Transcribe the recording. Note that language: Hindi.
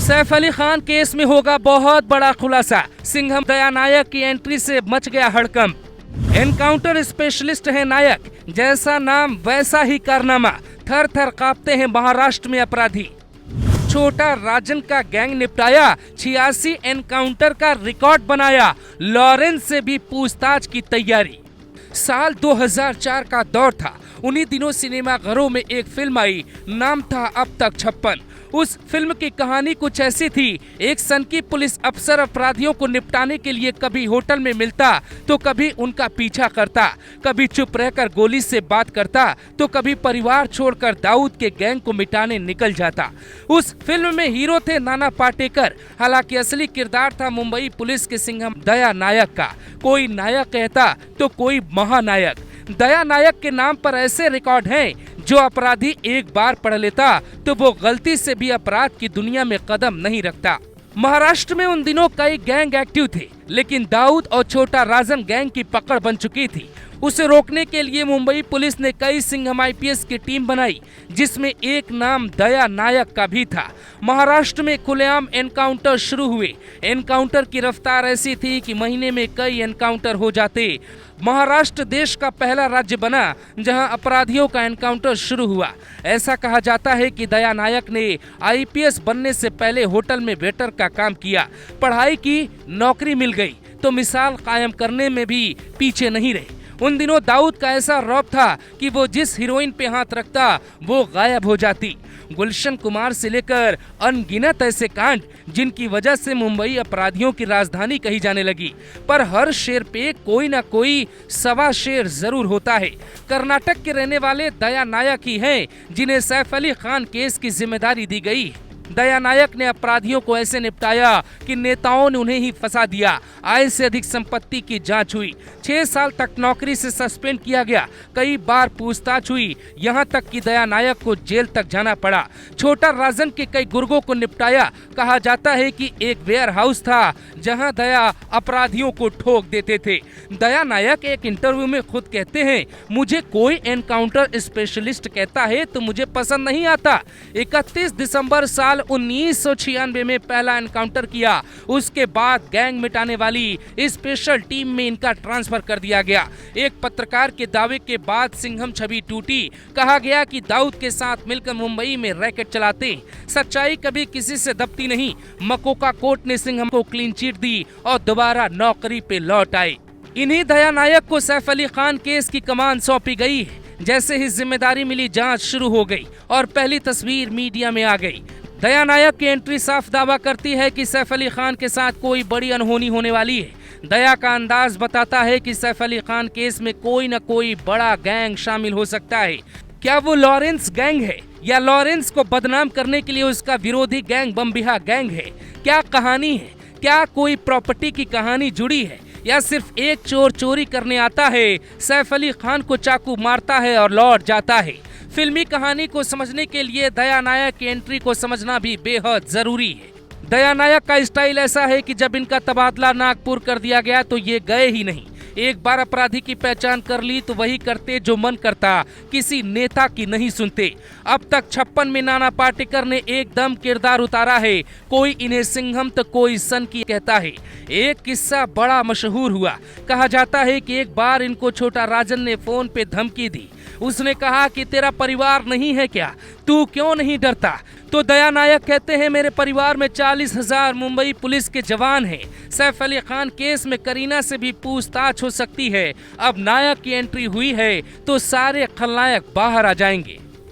सैफ अली खान केस में होगा बहुत बड़ा खुलासा। सिंघम दया नायक की एंट्री से मच गया हड़कंप। एनकाउंटर स्पेशलिस्ट है नायक, जैसा नाम वैसा ही कारनामा। थर थर कांपते हैं महाराष्ट्र में अपराधी। छोटा राजन का गैंग निपटाया, 86 एनकाउंटर का रिकॉर्ड बनाया। लॉरेंस से भी पूछताछ की तैयारी। साल 2004 का दौर था। उन्हीं दिनों सिनेमाघरों में एक फिल्म आई, नाम था अब तक 56। उस फिल्म की कहानी कुछ ऐसी थी। एक सनकी पुलिस अफसर अपराधियों को निपटाने के लिए कभी होटल में मिलता तो कभी उनका पीछा करता, कभी चुप रहकर गोली से बात करता तो कभी परिवार छोड़कर दाऊद के गैंग को मिटाने निकल जाता। उस फिल्म में हीरो थे नाना पाटेकर, हालांकि असली किरदार था मुंबई पुलिस के सिंघम दया नायक का। कोई नायक कहता तो कोई महानायक। दया नायक के नाम पर ऐसे रिकॉर्ड हैं, जो अपराधी एक बार पढ़ लेता तो वो गलती से भी अपराध की दुनिया में कदम नहीं रखता। महाराष्ट्र में उन दिनों कई गैंग एक्टिव थे, लेकिन दाऊद और छोटा राजन गैंग की पकड़ बन चुकी थी। उसे रोकने के लिए मुंबई पुलिस ने कई सिंघम आईपीएस की टीम बनाई, जिसमें एक नाम दया नायक का भी था। महाराष्ट्र में खुलेआम एनकाउंटर शुरू हुए। एनकाउंटर की रफ्तार ऐसी थी कि महीने में कई एनकाउंटर हो जाते। महाराष्ट्र देश का पहला राज्य बना जहां अपराधियों का एनकाउंटर शुरू हुआ। ऐसा कहा जाता है कि दया नायक ने आईपीएस बनने से पहले होटल में वेटर का काम किया, पढ़ाई की, नौकरी मिल गई तो मिसाल कायम करने में भी पीछे नहीं रहे। उन दिनों दाऊद का ऐसा रौब था कि वो जिस हीरोइन पे हाथ रखता वो गायब हो जाती। गुलशन कुमार से लेकर अनगिनत ऐसे कांड जिनकी वजह से मुंबई अपराधियों की राजधानी कही जाने लगी। पर हर शेर पे कोई ना कोई सवा शेर जरूर होता है। कर्नाटक के रहने वाले दया नायक ही हैं जिन्हें सैफ अली खान केस की जिम्मेदारी दी गई। दया नायक ने अपराधियों को ऐसे निपटाया कि नेताओं ने उन्हें ही फंसा दिया। आय से अधिक संपत्ति की जांच हुई। 6 साल तक नौकरी से सस्पेंड किया गया। कई बार पूछताछ हुई, यहाँ तक कि दया नायक को जेल तक जाना पड़ा। छोटा राजन के कई गुर्गों को निपटाया। कहा जाता है कि एक वेयर हाउस था जहाँ दया अपराधियों को ठोक देते थे। दया नायक एक इंटरव्यू में खुद कहते हैं, मुझे कोई एनकाउंटर स्पेशलिस्ट कहता है तो मुझे पसंद नहीं आता। 31 दिसंबर साल 1996 में पहला एनकाउंटर किया। उसके बाद गैंग मिटाने वाली स्पेशल टीम में इनका ट्रांसफर कर दिया गया। एक पत्रकार के दावे के बाद सिंघम छवि टूटी। कहा गया कि दाऊद के साथ मिलकर मुंबई में रैकेट चलाते। सच्चाई कभी किसी से दबती नहीं। मकोका कोर्ट ने सिंघम को क्लीन चिट दी और दोबारा नौकरी पे लौट आए। इन्हीं दया नायक को सैफ अली खान केस की कमान सौंपी गई। जैसे ही जिम्मेदारी मिली, जांच शुरू हो गई और पहली तस्वीर मीडिया में आ गई। दया नायक की एंट्री साफ दावा करती है कि सैफ अली खान के साथ कोई बड़ी अनहोनी होने वाली है। दया का अंदाज बताता है कि सैफ अली खान केस में कोई न कोई बड़ा गैंग शामिल हो सकता है। क्या वो लॉरेंस गैंग है या लॉरेंस को बदनाम करने के लिए उसका विरोधी गैंग बमबिहा गैंग है? क्या कहानी है? क्या कोई प्रॉपर्टी की कहानी जुड़ी है या सिर्फ एक चोर चोरी करने आता है, सैफ अली खान को चाकू मारता है और लौट जाता है? फिल्मी कहानी को समझने के लिए दया नायक की एंट्री को समझना भी बेहद जरूरी है। दया नायक का स्टाइल ऐसा है कि जब इनका तबादला नागपुर कर दिया गया तो ये गए ही नहीं। एक बार अपराधी की पहचान कर ली तो वही करते जो मन करता, किसी नेता की नहीं सुनते। अब तक 56 में नाना पाटेकर ने एकदम किरदार उतारा है। कोई इन्हें सिंघम तो कोई सन की कहता है। एक किस्सा बड़ा मशहूर हुआ। कहा जाता है कि एक बार इनको छोटा राजन ने फोन पे धमकी दी। उसने कहा कि तेरा परिवार नहीं है क्या, तू क्यों नहीं डरता? तो दया नायक कहते हैं, मेरे परिवार में 40,000 मुंबई पुलिस के जवान हैं। सैफ अली खान केस में करीना से भी पूछताछ हो सकती है। अब नायक की एंट्री हुई है तो सारे खलनायक बाहर आ जाएंगे।